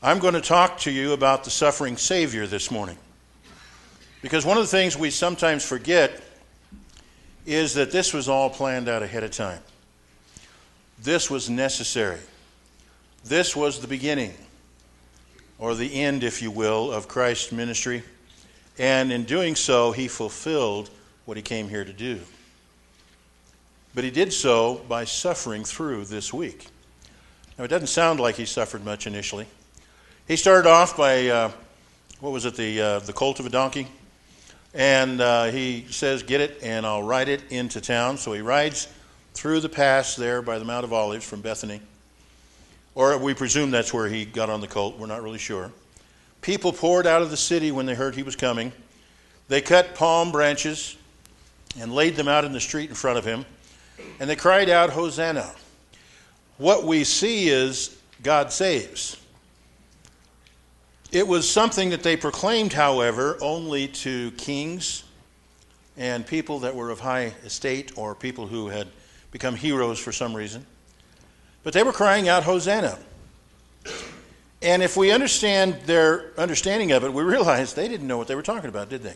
I'm going to talk to you about the suffering Savior this morning. Because one of the things we sometimes forget is that this was all planned out ahead of time. This was necessary. This was the beginning, or the end, if you will, of Christ's ministry. And in doing so, he fulfilled what he came here to do. But he did so by suffering through this week. Now, it doesn't sound like he suffered much initially. He started off by, the colt of a donkey. And he says, get it and I'll ride it into town. So he rides through the pass there by the Mount of Olives from Bethany. Or we presume that's where he got on the colt. We're not really sure. People poured out of the city when they heard he was coming. They cut palm branches and laid them out in the street in front of him. And they cried out, Hosanna. What we see is God saves. It was something that they proclaimed, however, only to kings and people that were of high estate or people who had become heroes for some reason. But they were crying out, Hosanna. And if we understand their understanding of it, we realize they didn't know what they were talking about, did they?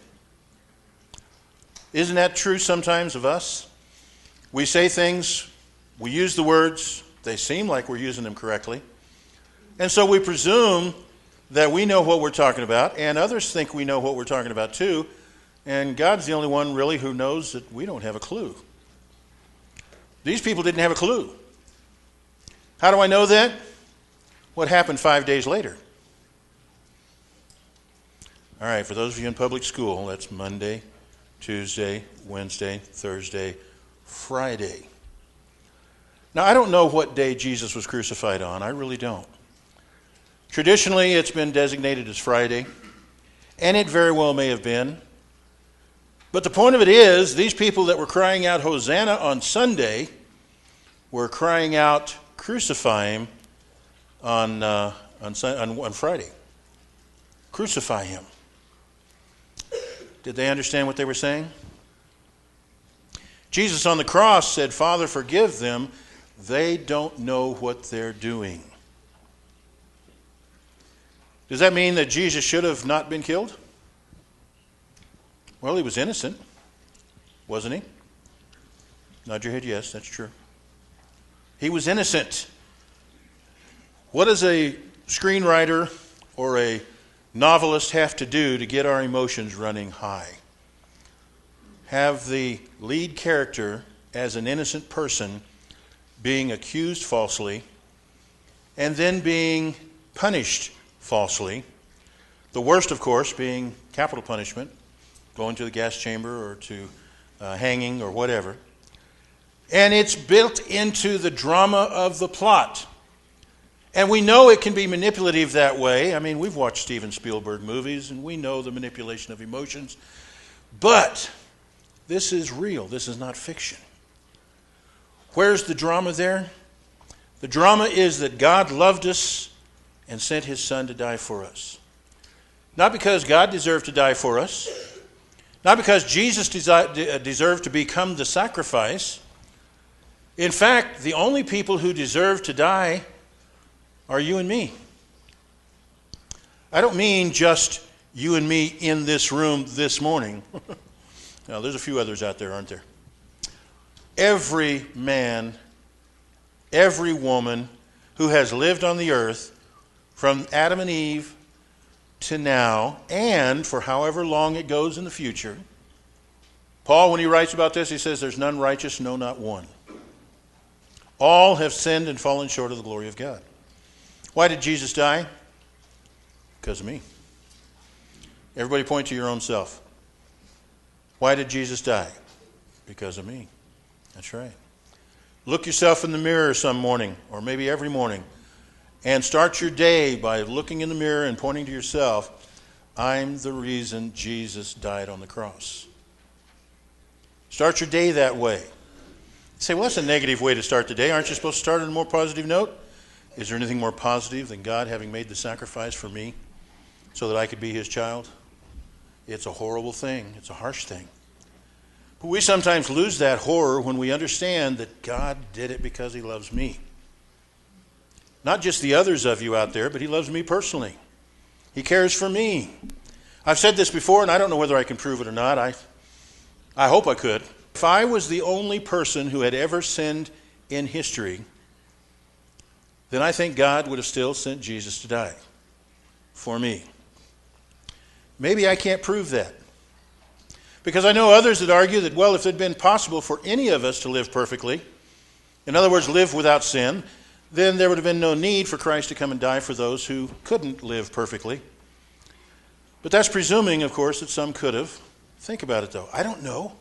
Isn't that true sometimes of us? We say things, we use the words, they seem like we're using them correctly. And so we presume that we know what we're talking about, and others think we know what we're talking about too, and God's the only one really who knows that we don't have a clue. These people didn't have a clue. How do I know that? What happened 5 days later? All right, for those of you in public school, that's Monday, Tuesday, Wednesday, Thursday, Friday. Now, I don't know what day Jesus was crucified on. I really don't. Traditionally, it's been designated as Friday, and it very well may have been. But the point of it is, these people that were crying out Hosanna on Sunday were crying out crucify him on Friday. Crucify him. Did they understand what they were saying? Jesus on the cross said, Father, forgive them. They don't know what they're doing. Does that mean that Jesus should have not been killed? Well, he was innocent, wasn't he? Nod your head, yes, that's true. He was innocent. What does a screenwriter or a novelist have to do to get our emotions running high? Have the lead character as an innocent person being accused falsely and then being punished falsely. The worst, of course, being capital punishment, going to the gas chamber or to hanging or whatever. And it's built into the drama of the plot. And we know it can be manipulative that way. I mean, we've watched Steven Spielberg movies, and we know the manipulation of emotions. But this is real. This is not fiction. Where's the drama there? The drama is that God loved us and sent his Son to die for us. Not because God deserved to die for us. Not because Jesus deserved to become the sacrifice. In fact, the only people who deserve to die are you and me. I don't mean just you and me in this room this morning. Now, there's a few others out there, aren't there? Every man, every woman who has lived on the earth from Adam and Eve to now, and for however long it goes in the future. Paul, when he writes about this, he says, there's none righteous, no, not one. All have sinned and fallen short of the glory of God. Why did Jesus die? Because of me. Everybody point to your own self. Why did Jesus die? Because of me. That's right. Look yourself in the mirror some morning, or maybe every morning, and start your day by looking in the mirror and pointing to yourself. I'm the reason Jesus died on the cross. Start your day that way. You say, well, that's a negative way to start the day. Aren't you supposed to start on a more positive note? Is there anything more positive than God having made the sacrifice for me so that I could be his child? It's a horrible thing. It's a harsh thing. But we sometimes lose that horror when we understand that God did it because he loves me. Not just the others of you out there, but he loves me personally. He cares for me. I've said this before, and I don't know whether I can prove it or not. I hope I could. If I was the only person who had ever sinned in history, then I think God would have still sent Jesus to die for me. Maybe I can't prove that. Because I know others that argue that, well, if it had been possible for any of us to live perfectly, in other words, live without sin, then there would have been no need for Christ to come and die for those who couldn't live perfectly. But that's presuming, of course, that some could have. Think about it, though. I don't know.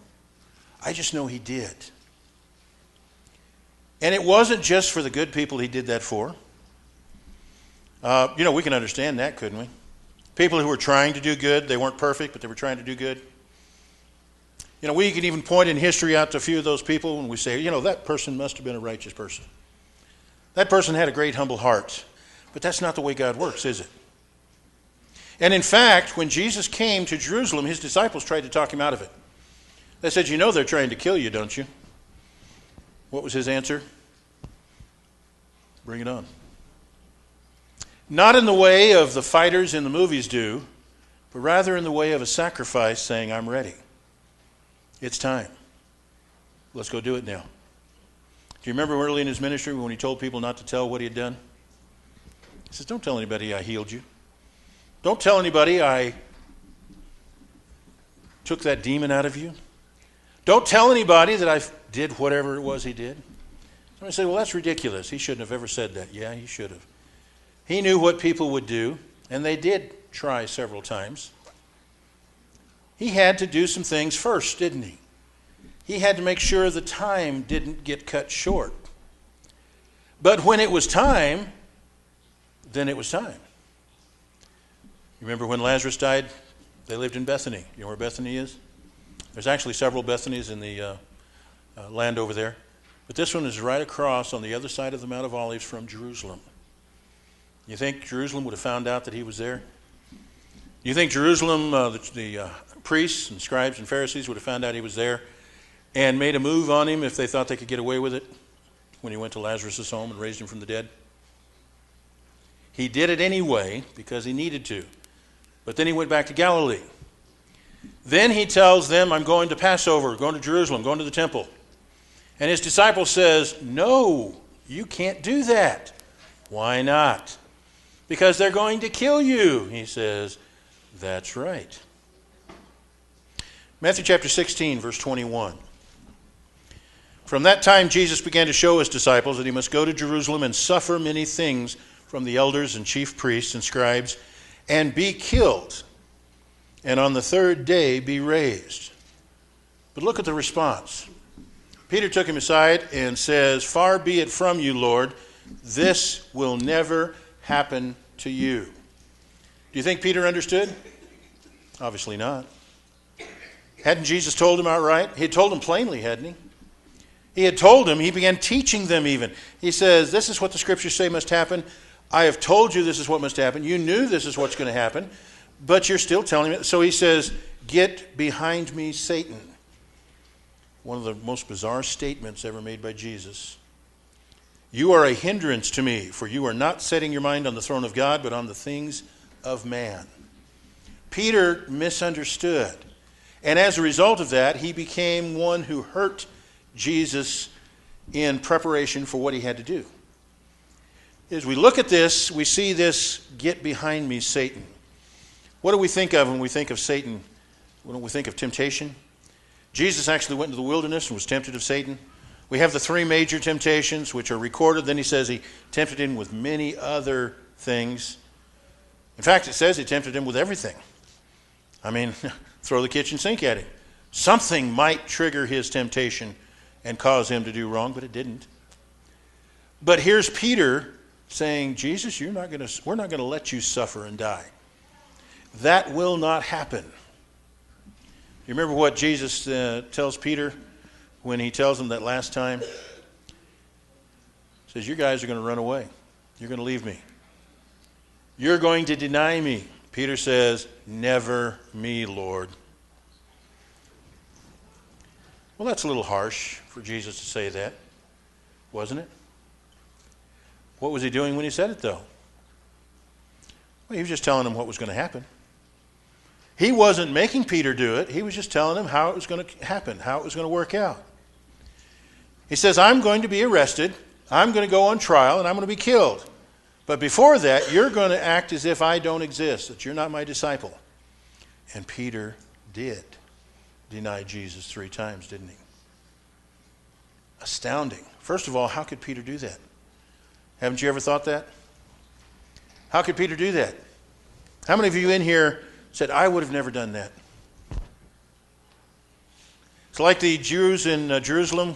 I just know he did. And it wasn't just for the good people he did that for. We can understand that, couldn't we? People who were trying to do good, they weren't perfect, but they were trying to do good. We can even point in history out to a few of those people when we say, that person must have been a righteous person. That person had a great humble heart. But that's not the way God works, is it? And in fact, when Jesus came to Jerusalem, his disciples tried to talk him out of it. They said, they're trying to kill you, don't you? What was his answer? Bring it on. Not in the way of the fighters in the movies do, but rather in the way of a sacrifice saying, I'm ready. It's time. Let's go do it now. Do you remember early in his ministry when he told people not to tell what he had done? He says, don't tell anybody I healed you. Don't tell anybody I took that demon out of you. Don't tell anybody that I did whatever it was he did. Somebody say, well, that's ridiculous. He shouldn't have ever said that. Yeah, he should have. He knew what people would do, and they did try several times. He had to do some things first, didn't he? He had to make sure the time didn't get cut short. But when it was time, then it was time. You remember when Lazarus died? They lived in Bethany. You know where Bethany is? There's actually several Bethanies in the land over there. But this one is right across on the other side of the Mount of Olives from Jerusalem. You think Jerusalem would have found out that he was there? You think Jerusalem, the priests and scribes and Pharisees would have found out he was there and made a move on him if they thought they could get away with it when he went to Lazarus' home and raised him from the dead? He did it anyway because he needed to. But then he went back to Galilee. Then he tells them, I'm going to Passover, going to Jerusalem, going to the temple. And his disciple says, no, you can't do that. Why not? Because they're going to kill you. He says, that's right. Matthew chapter 16, verse 21. From that time Jesus began to show his disciples that he must go to Jerusalem and suffer many things from the elders and chief priests and scribes, and be killed, and on the third day be raised. But look at the response. Peter took him aside and says, far be it from you, Lord, this will never happen to you. Do you think Peter understood? Obviously not. Hadn't Jesus told him outright? He had told him plainly, hadn't he? He had told him, he began teaching them even. He says, this is what the scriptures say must happen. I have told you this is what must happen. You knew this is what's going to happen, but you're still telling me. So he says, get behind me, Satan. One of the most bizarre statements ever made by Jesus. You are a hindrance to me, for you are not setting your mind on the throne of God, but on the things of man. Peter misunderstood. And as a result of that, he became one who hurt Jesus in preparation for what he had to do. As we look at this, we see this, get behind me, Satan. What do we think of when we think of Satan? When we think of temptation? Jesus actually went into the wilderness and was tempted of Satan. We have the three major temptations which are recorded. Then he says he tempted him with many other things. In fact, it says he tempted him with everything. I mean, throw the kitchen sink at him. Something might trigger his temptation and cause him to do wrong, but it didn't. But here's Peter saying, Jesus, we're not going to let you suffer and die. That will not happen. You remember what Jesus tells Peter when he tells him that last time? He says, you guys are going to run away. You're going to leave me. You're going to deny me. Peter says, never me, Lord. Well, that's a little harsh for Jesus to say that, wasn't it? What was he doing when he said it, though? Well, he was just telling them what was going to happen. He wasn't making Peter do it. He was just telling him how it was going to happen, how it was going to work out. He says, I'm going to be arrested, I'm going to go on trial, and I'm going to be killed. But before that, you're going to act as if I don't exist, that you're not my disciple. And Peter did deny Jesus 3 times, didn't he? Astounding. First of all, how could Peter do that? Haven't you ever thought that? How could Peter do that? How many of you in here said, I would have never done that? It's like the Jews in Jerusalem.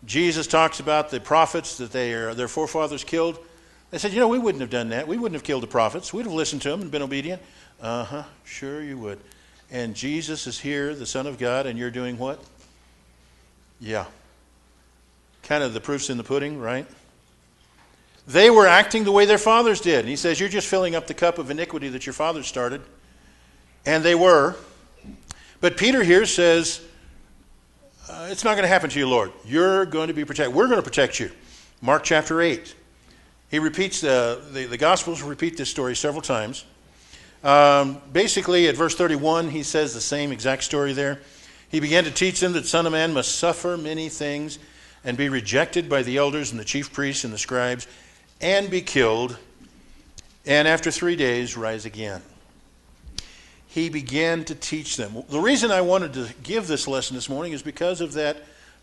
Jesus talks about the prophets that their forefathers killed. They said, we wouldn't have done that. We wouldn't have killed the prophets. We'd have listened to them and been obedient. Sure you would. And Jesus is here, the Son of God, and you're doing what? Yeah. Kind of the proof's in the pudding, right? They were acting the way their fathers did. And he says, you're just filling up the cup of iniquity that your fathers started. And they were. But Peter here says, it's not going to happen to you, Lord. You're going to be protected. We're going to protect you. Mark chapter 8. He repeats, the Gospels repeat this story several times. Basically, at verse 31, he says the same exact story there. He began to teach them that the Son of Man must suffer many things and be rejected by the elders and the chief priests and the scribes and be killed, and after 3 days rise again. He began to teach them. The reason I wanted to give this lesson this morning is because of that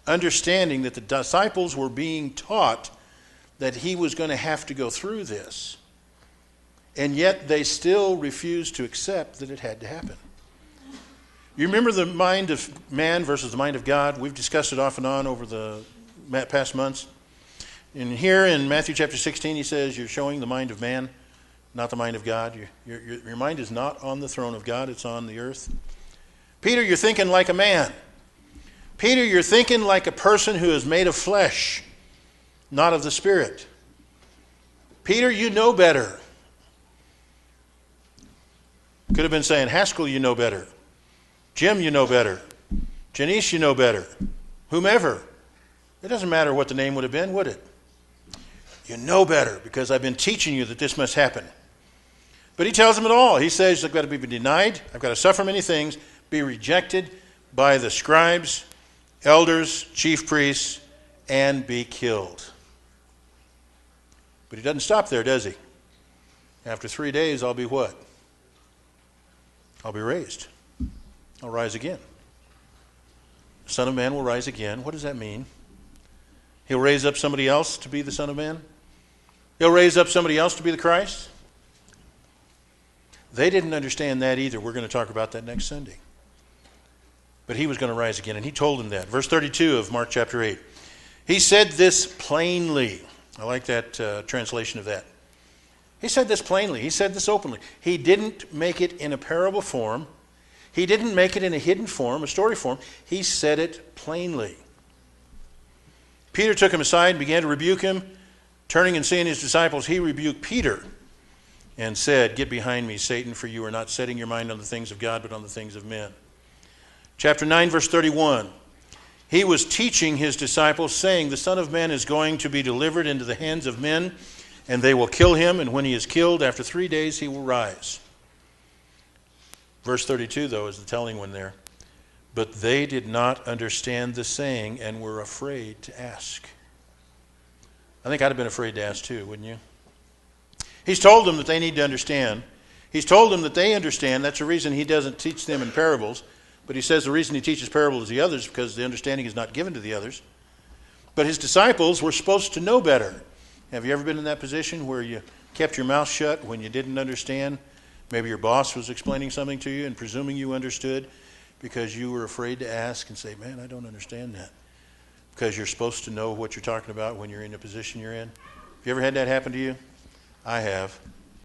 understanding that the disciples were being taught that he was going to have to go through this. And yet they still refused to accept that it had to happen. You remember the mind of man versus the mind of God? We've discussed it off and on over the past months. And here in Matthew chapter 16, he says, you're showing the mind of man, not the mind of God. Your mind is not on the throne of God, it's on the earth. Peter, you're thinking like a man. Peter, you're thinking like a person who is made of flesh, not of the Spirit. Peter, you know better. Could have been saying, Haskell, you know better. Jim, you know better. Janice, you know better. Whomever. It doesn't matter what the name would have been, would it? You know better because I've been teaching you that this must happen. But he tells them it all. He says, I've got to be denied. I've got to suffer many things, be rejected by the scribes, elders, chief priests, and be killed. But he doesn't stop there, does he? After 3 days, I'll be what? I'll be raised. I'll rise again. The Son of Man will rise again. What does that mean? He'll raise up somebody else to be the Son of Man? He'll raise up somebody else to be the Christ? They didn't understand that either. We're going to talk about that next Sunday. But he was going to rise again, and he told them that. Verse 32 of Mark chapter 8. He said this plainly. I like that translation of that. He said this plainly. He said this openly. He didn't make it in a parable form. He didn't make it in a hidden form, a story form. He said it plainly. Peter took him aside and began to rebuke him. Turning and seeing his disciples, he rebuked Peter and said, Get behind me, Satan, for you are not setting your mind on the things of God, but on the things of men. Chapter 9, verse 31. He was teaching his disciples, saying, The Son of Man is going to be delivered into the hands of men, and they will kill him, and when he is killed, after 3 days he will rise. Verse 32, though, is the telling one there. But they did not understand the saying and were afraid to ask. I think I'd have been afraid to ask too, wouldn't you? He's told them that they need to understand. He's told them that they understand. That's the reason he doesn't teach them in parables. But he says the reason he teaches parables to the others is because the understanding is not given to the others. But his disciples were supposed to know better. Have you ever been in that position where you kept your mouth shut when you didn't understand? Maybe your boss was explaining something to you and presuming you understood because you were afraid to ask and say, man, I don't understand that. Because you're supposed to know what you're talking about when you're in the position you're in. Have you ever had that happen to you? I have.